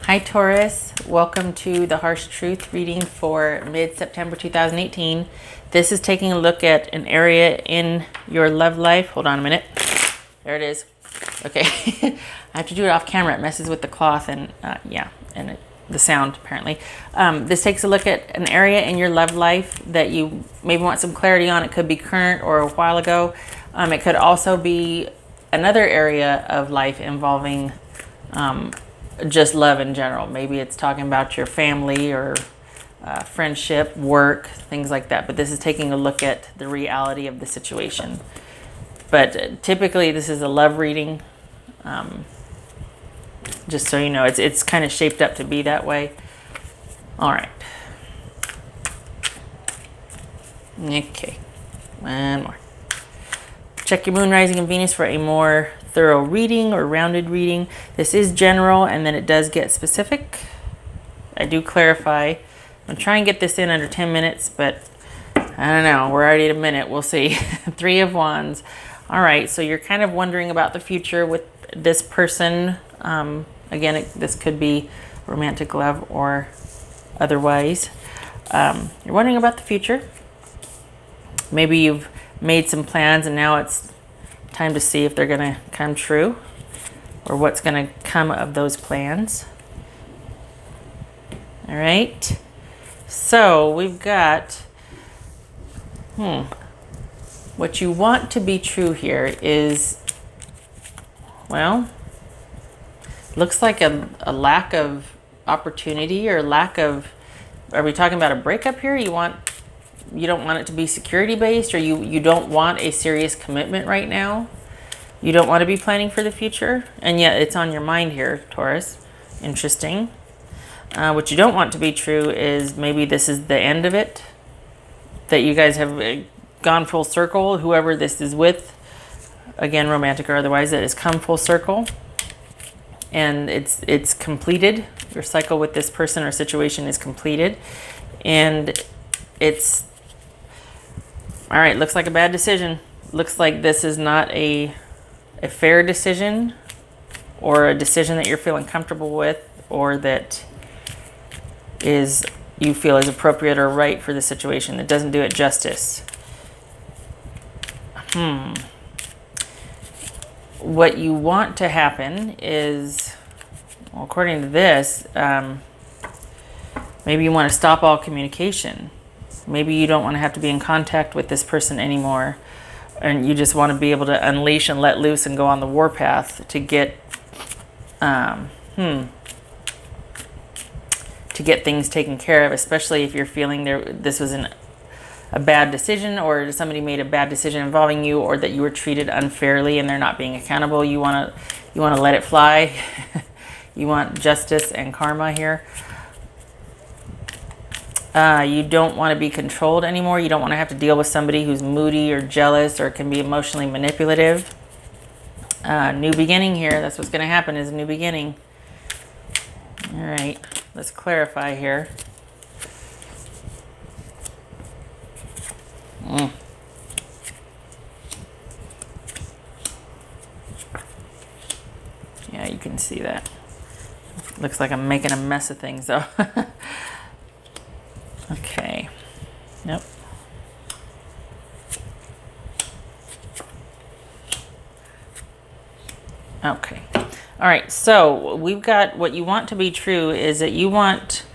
Hi Taurus, welcome to the Harsh Truth reading for mid-September 2018. This is taking a look at an area in your love life. Hold on a minute. There it is. Okay, I have to do it off camera. It messes with the cloth and the sound apparently. This takes a look at an area in your love life that you maybe want some clarity on. It could be current or a while ago. It could also be another area of life involving just love in general. Maybe it's talking about your family or friendship, work, things like that. But this is taking a look at the reality of the situation. But typically this is a love reading. Just so you know, it's kind of shaped up to be that way. All right. Okay. One more. Check your moon, rising, and Venus for a more thorough reading or rounded reading. This is general, and then it does get specific. I do clarify. I'm trying to get this in under 10 minutes, but I don't know. We're already at a minute. We'll see. 3 of Wands. All right, so you're kind of wondering about the future with this person. Again, this could be romantic love or otherwise. You're wondering about the future. Maybe you've made some plans and now it's time to see if they're going to come true or what's going to come of those plans. All right. So we've got, what you want to be true here is, well, looks like a lack of opportunity or lack of, are we talking about a breakup here? You don't want it to be security based, or you don't want a serious commitment right now. You don't want to be planning for the future, and yet it's on your mind here, Taurus. Interesting. What you don't want to be true is maybe this is the end of it, that you guys have gone full circle, whoever this is with, again, romantic or otherwise, that has come full circle, and it's completed. Your cycle with this person or situation is completed, and it's all right. Looks like a bad decision. Looks like this is not a fair decision, or a decision that you're feeling comfortable with, or that you feel is appropriate or right for the situation. It doesn't do it justice. What you want to happen is, well, according to this, maybe you want to stop all communication. Maybe you don't want to have to be in contact with this person anymore, and you just want to be able to unleash and let loose and go on the warpath to get things taken care of, especially if you're feeling this was a bad decision, or somebody made a bad decision involving you, or that you were treated unfairly and they're not being accountable. You want to let it fly. You want justice and karma here. You don't want to be controlled anymore. You don't want to have to deal with somebody who's moody or jealous or can be emotionally manipulative. New beginning here. That's what's going to happen, is a new beginning. All right. Let's clarify here. Yeah, you can see that. Looks like I'm making a mess of things, though. Okay. Yep. Okay. All right. So we've got what you want to be true is that you want,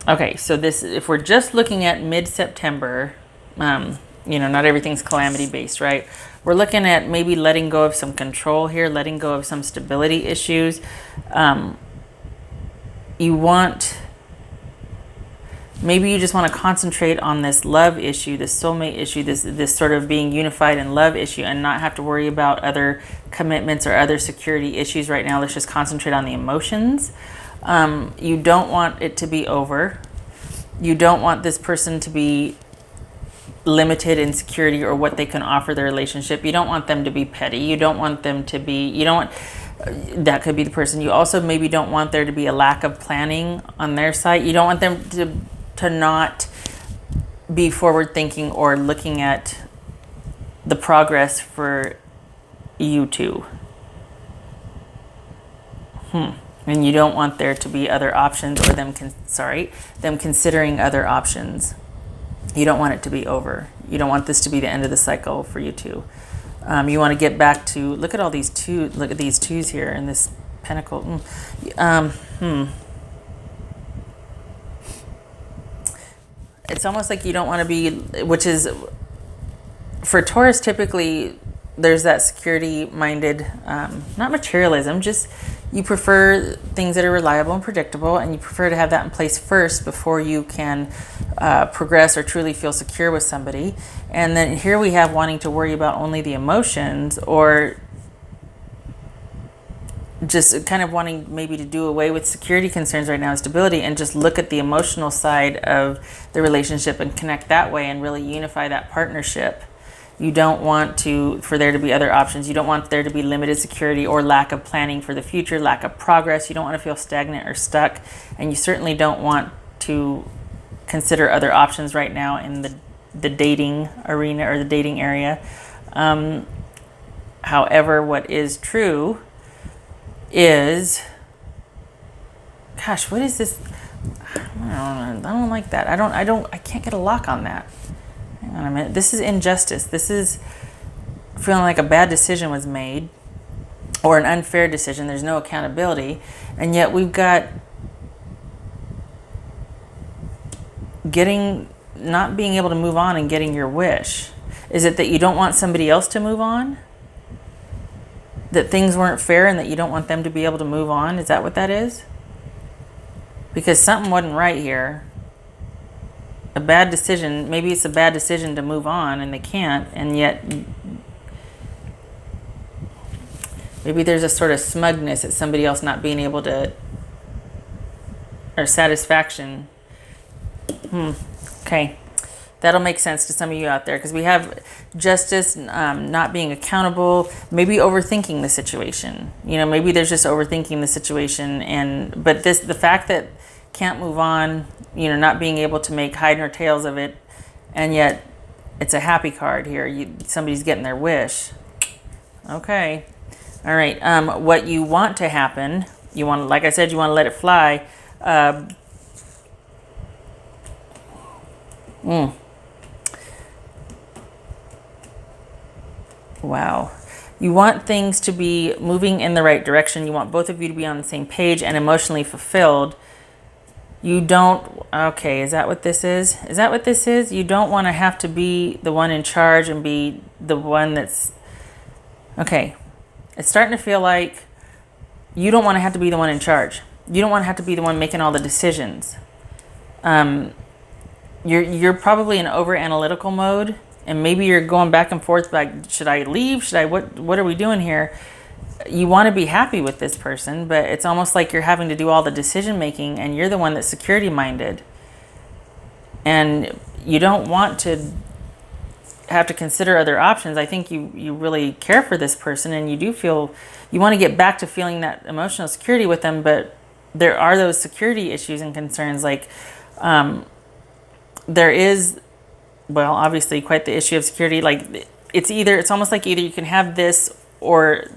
okay. So this, if we're just looking at mid-September, not everything's calamity based, right? We're looking at maybe letting go of some control here, letting go of some stability issues. Maybe you just want to concentrate on this love issue, this soulmate issue, this sort of being unified in love issue, and not have to worry about other commitments or other security issues right now. Let's just concentrate on the emotions. You don't want it to be over. You don't want this person to be limited in security or what they can offer the relationship. You don't want them to be petty. You don't want them to be, that could be the person. You also maybe don't want there to be a lack of planning on their side. You don't want them to not be forward thinking or looking at the progress for you two. And you don't want there to be other options, or them considering other options. You don't want it to be over. You don't want this to be the end of the cycle for you two. You want to get back to, look at all these two, look at these twos here in this pentacle. It's almost like you don't want to be, which is, for Taurus, typically there's that security-minded, not materialism, just you prefer things that are reliable and predictable, and you prefer to have that in place first before you can progress or truly feel secure with somebody. And then here we have wanting to worry about only the emotions, or just kind of wanting maybe to do away with security concerns right now and stability, and just look at the emotional side of the relationship and connect that way and really unify that partnership. You don't want for there to be other options. You don't want there to be limited security or lack of planning for the future, lack of progress. You don't want to feel stagnant or stuck. And you certainly don't want to consider other options right now in the dating arena or the dating area. However, what is true is, gosh, what is this? I don't like that. I can't get a lock on that. Hang on a minute. This is injustice. This is feeling like a bad decision was made, or an unfair decision. There's no accountability. And yet we've got not being able to move on and getting your wish. Is it that you don't want somebody else to move on? That things weren't fair and that you don't want them to be able to move on? Is that what that is? Because something wasn't right here. A bad decision, maybe it's a bad decision to move on and they can't, and yet maybe there's a sort of smugness at somebody else not being able to, or satisfaction. Okay, that'll make sense to some of you out there, because we have justice, not being accountable, maybe overthinking the situation. Maybe there's just overthinking the situation, but the fact that can't move on, not being able to make hide nor tails of it, and yet it's a happy card here. Somebody's getting their wish. Okay, all right. What you want to happen, like I said, you want to let it fly. Wow. You want things to be moving in the right direction. You want both of you to be on the same page and emotionally fulfilled. You don't, okay, is that what this is? Is that what this is? You don't want to have to be the one in charge and be the one that's, okay. It's starting to feel like you don't want to have to be the one in charge. You don't want to have to be the one making all the decisions. You're probably in over-analytical mode, and maybe you're going back and forth like, should I leave? What are we doing here? You want to be happy with this person, but it's almost like you're having to do all the decision making, and you're the one that's security minded. And you don't want to have to consider other options. I think you really care for this person, and you want to get back to feeling that emotional security with them, but there are those security issues and concerns. Like, there is, well, obviously quite the issue of security. Like, it's almost like either you can have this or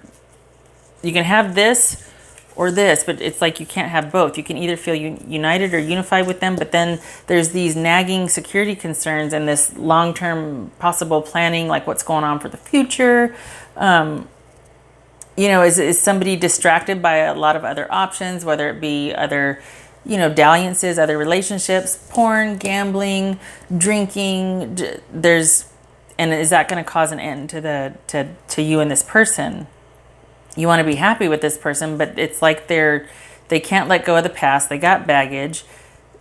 this, but it's like you can't have both. You can either feel united or unified with them, but then there's these nagging security concerns and this long-term possible planning, like what's going on for the future. Is somebody distracted by a lot of other options, whether it be other, dalliances, other relationships, porn, gambling, drinking. And is that going to cause an end to you and this person? You want to be happy with this person, but it's like they can't let go of the past. They got baggage.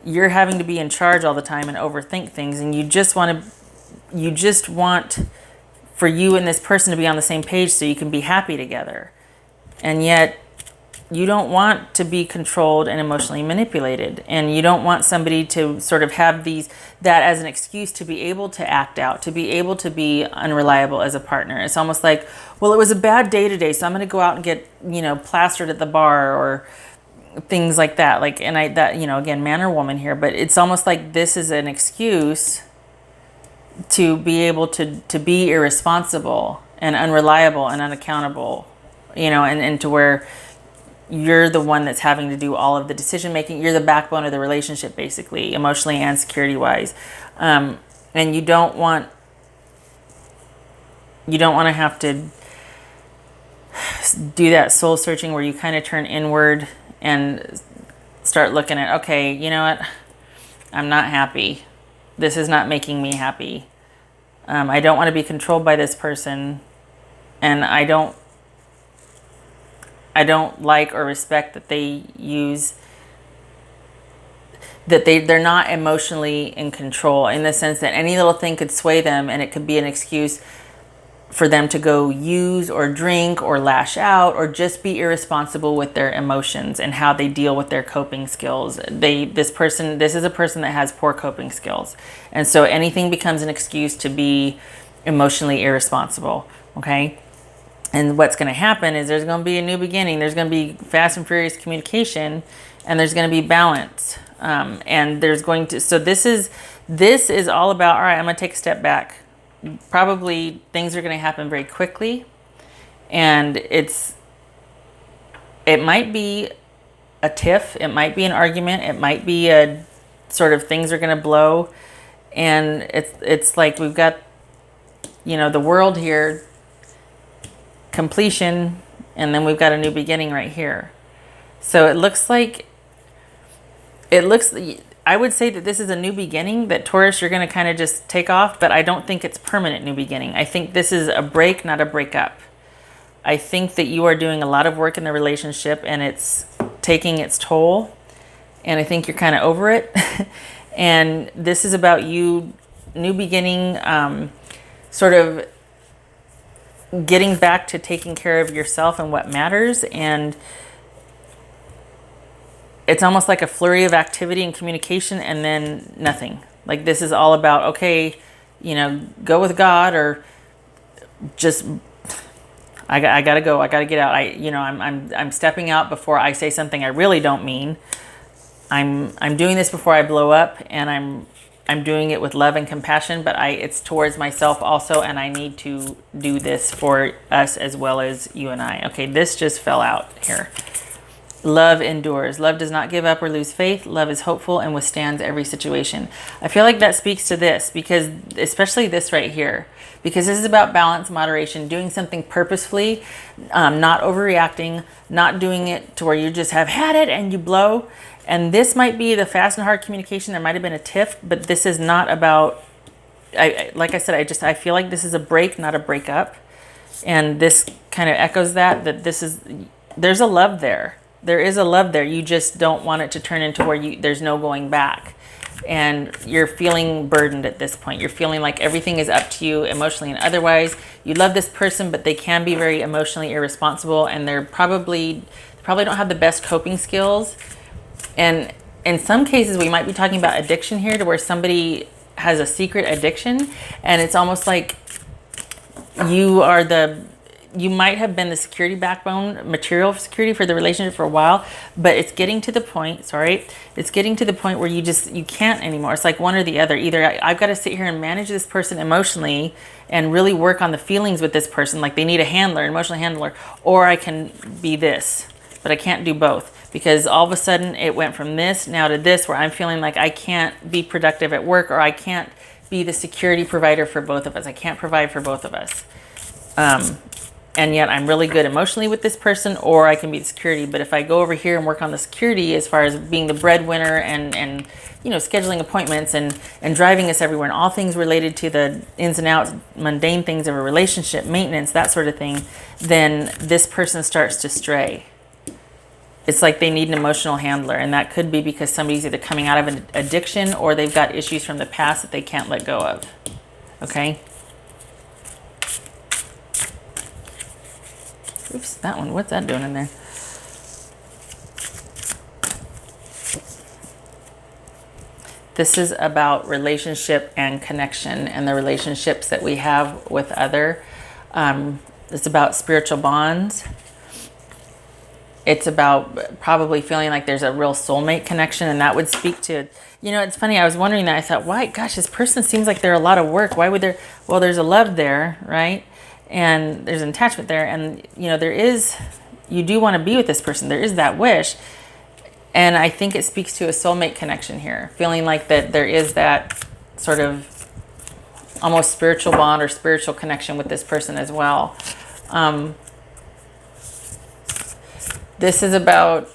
You're having to be in charge all the time and overthink things, and you just want for you and this person to be on the same page so you can be happy together. And yet you don't want to be controlled and emotionally manipulated, and you don't want somebody to sort of have that as an excuse to be able to act out, to be able to be unreliable as a partner. It's almost like, well, it was a bad day today, so I'm going to go out and get, plastered at the bar, or things like that. Like, and again, man or woman here, but it's almost like this is an excuse to be able to be irresponsible and unreliable and unaccountable, and to where you're the one that's having to do all of the decision making. You're the backbone of the relationship, basically, emotionally and security wise. And you don't want to have to do that soul searching where you kind of turn inward and start looking at, okay, you know what? I'm not happy. This is not making me happy. I don't want to be controlled by this person, and I don't like or respect that they use that they're not emotionally in control, in the sense that any little thing could sway them, and it could be an excuse for them to go use or drink or lash out or just be irresponsible with their emotions and how they deal with their coping skills. This is a person that has poor coping skills. And so anything becomes an excuse to be emotionally irresponsible, okay? And what's going to happen is there's going to be a new beginning. There's going to be fast and furious communication, and there's going to be balance. And there's going to, so this is all about, all right, I'm going to take a step back. Probably things are going to happen very quickly, and it might be a tiff, it might be an argument, it might be a sort of things are going to blow, and it's like we've got, you know, the world here, completion, and then we've got a new beginning right here. So it looks, I would say that this is a new beginning, that Taurus, you're going to kind of just take off, but I don't think it's permanent new beginning. I think this is a break, not a breakup. I think that you are doing a lot of work in the relationship, and it's taking its toll, and I think you're kind of over it. And this is about you, new beginning, sort of getting back to taking care of yourself and what matters. And it's almost like a flurry of activity and communication, and then nothing. Like, this is all about, okay, you know, go with God, or just, I gotta go, I gotta get out. I'm stepping out before I say something I really don't mean. I'm doing this before I blow up, and I'm doing it with love and compassion, but it's towards myself also, and I need to do this for us as well as you and I. Okay, this just fell out here. Love endures. Love does not give up or lose faith. Love is hopeful and withstands every situation. I feel like that speaks to this, because especially this right here, because this is about balance, moderation, doing something purposefully, not overreacting, not doing it to where you just have had it and you blow. And this might be the fast and hard communication. There might have been a tiff, but this is not about, like I said, I feel like this is a break, not a breakup. And this kind of echoes that there's a love there. There is a love there. You just don't want it to turn into where there's no going back. And you're feeling burdened at this point. You're feeling like everything is up to you emotionally and otherwise. You love this person, but they can be very emotionally irresponsible, and they probably don't have the best coping skills. And in some cases, we might be talking about addiction here, to where somebody has a secret addiction, and it's almost like you might have been the security backbone, material security for the relationship for a while, but it's getting to the point, where you can't anymore. It's like one or the other. Either I've got to sit here and manage this person emotionally and really work on the feelings with this person, like they need a handler, an emotional handler, or I can be this, but I can't do both. Because all of a sudden it went from this now to this, where I'm feeling like I can't be productive at work, or I can't be the security provider for both of us. I can't provide for both of us. And yet I'm really good emotionally with this person, or I can be the security. But if I go over here and work on the security, as far as being the breadwinner and you know, scheduling appointments and driving us everywhere, and all things related to the ins and outs, mundane things of a relationship, maintenance, that sort of thing, then this person starts to stray. It's like they need an emotional handler, and that could be because somebody's either coming out of an addiction, or they've got issues from the past that they can't let go of. Okay? Oops, that one, what's that doing in there? This is about relationship and connection, and the relationships that we have with other. It's about spiritual bonds. It's about probably feeling like there's a real soulmate connection, and that would speak to, you know, it's funny, I was wondering that. I thought, why, gosh, this person seems like they're a lot of work. Why would there, well, there's a love there, right? And there's an attachment there, and, you know, there is, you do want to be with this person. There is that wish. And I think it speaks to a soulmate connection here, feeling like that there is that sort of almost spiritual bond or spiritual connection with this person as well. This is about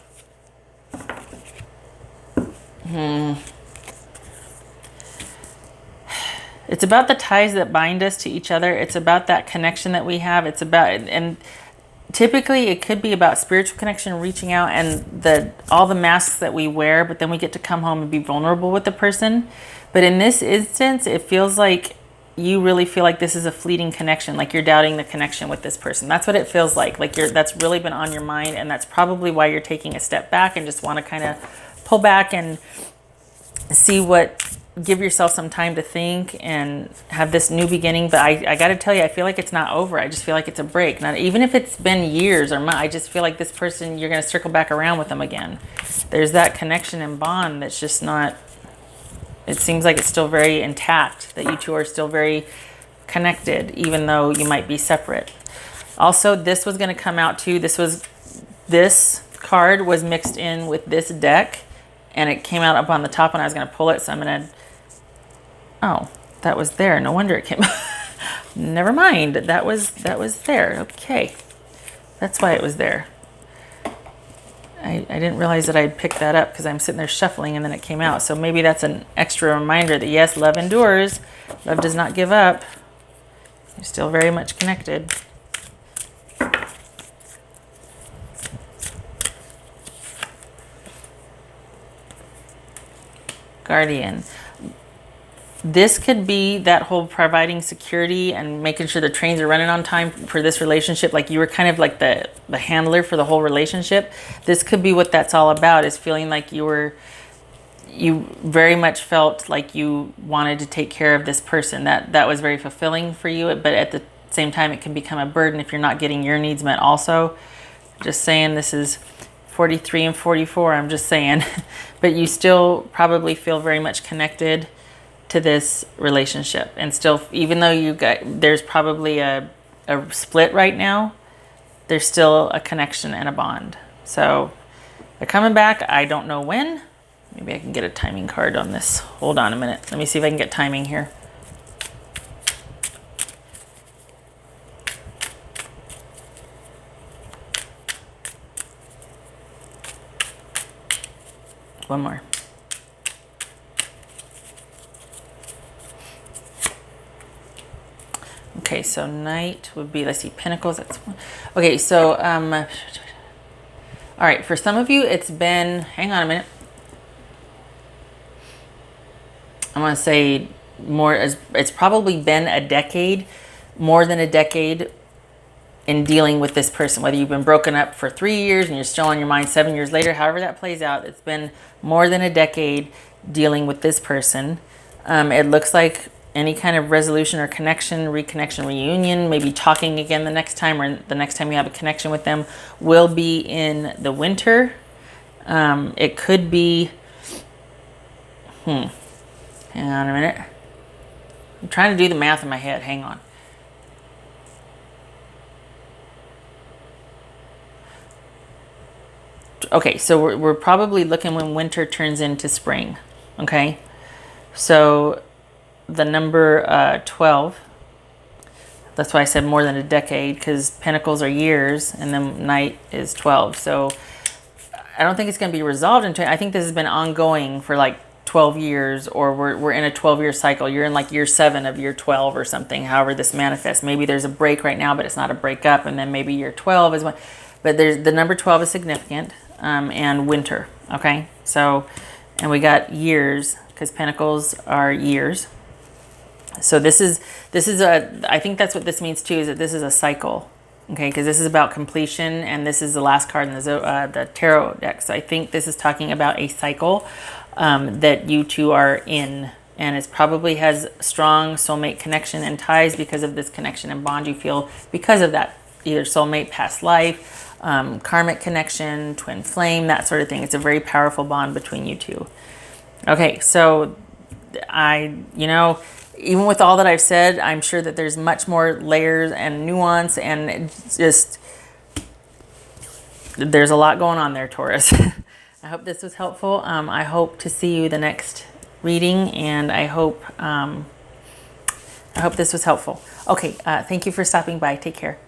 it's about the ties that bind us to each other. It's about that connection that we have. It's about, and typically it could be about spiritual connection, reaching out, and all the masks that we wear, but then we get to come home and be vulnerable with the person. But in this instance, it feels like you really feel like this is a fleeting connection, like you're doubting the connection with this person. That's what it feels like that's really been on your mind, and that's probably why you're taking a step back and just want to kind of pull back and give yourself some time to think and have this new beginning. But I got to tell you, I feel like it's not over. I just feel like it's a break. Not even if it's been years or months. I just feel like this person, you're going to circle back around with them again. There's that connection and bond that's just not, it seems like it's still very intact, that you two are still very connected, even though you might be separate. Also, this was going to come out too. This card was mixed in with this deck, and it came out up on the top when I was going to pull it. So I'm going to, oh, that was there. No wonder it came. Never mind. That was there. Okay. That's why it was there. I didn't realize that I'd picked that up because I'm sitting there shuffling and then it came out. So maybe that's an extra reminder that yes, love endures. Love does not give up. You're still very much connected. Guardian. This could be that whole providing security and making sure the trains are running on time for this relationship. Like you were kind of like the handler for the whole relationship. This could be what that's all about, is feeling like you very much felt like you wanted to take care of this person. That was very fulfilling for you, but at the same time, it can become a burden if you're not getting your needs met also. Just saying, this is 43 and 44, I'm just saying. But you still probably feel very much connected to this relationship, and still, even though there's probably a split right now, there's still a connection and a bond. So they're coming back. I don't know when. Maybe I can get a timing card on this. Hold on a minute. Let me see if I can get timing here. One more. Okay, so Knight would be, let's see, Pentacles. That's one. Okay, so, all right, for some of you, it's been, hang on a minute. I want to say it's probably been a decade, more than a decade in dealing with this person. Whether you've been broken up for 3 years and you're still on your mind 7 years later, however that plays out, it's been more than a decade dealing with this person. It looks like any kind of resolution or connection, reconnection, reunion, maybe talking again the next time, or the next time you have a connection with them, will be in the winter. It could be, hang on a minute. I'm trying to do the math in my head. Hang on. Okay, so we're probably looking when winter turns into spring. Okay, so the number 12, that's why I said more than a decade, because Pentacles are years and then Knight is 12. So I don't think it's going to be resolved until, I think this has been ongoing for like 12 years, or we're in a 12-year cycle. You're in like year 7 of year 12 or something, however this manifests. Maybe there's a break right now, but it's not a breakup, and then maybe year 12 is one. But the number 12 is significant, and winter. Okay, so, and we got years, because Pentacles are years. So this is I think that's what this means too, is that this is a cycle. Okay, because this is about completion, and this is the last card in the tarot deck. So I think this is talking about a cycle that you two are in, and it probably has strong soulmate connection and ties because of this connection and bond you feel because of that, either soulmate, past life, karmic connection, twin flame, that sort of thing. It's a very powerful bond between you two. Okay, so even with all that I've said, I'm sure that there's much more layers and nuance, and just there's a lot going on there, Taurus. I hope this was helpful. I hope to see you the next reading, and I hope this was helpful. Okay, thank you for stopping by. Take care.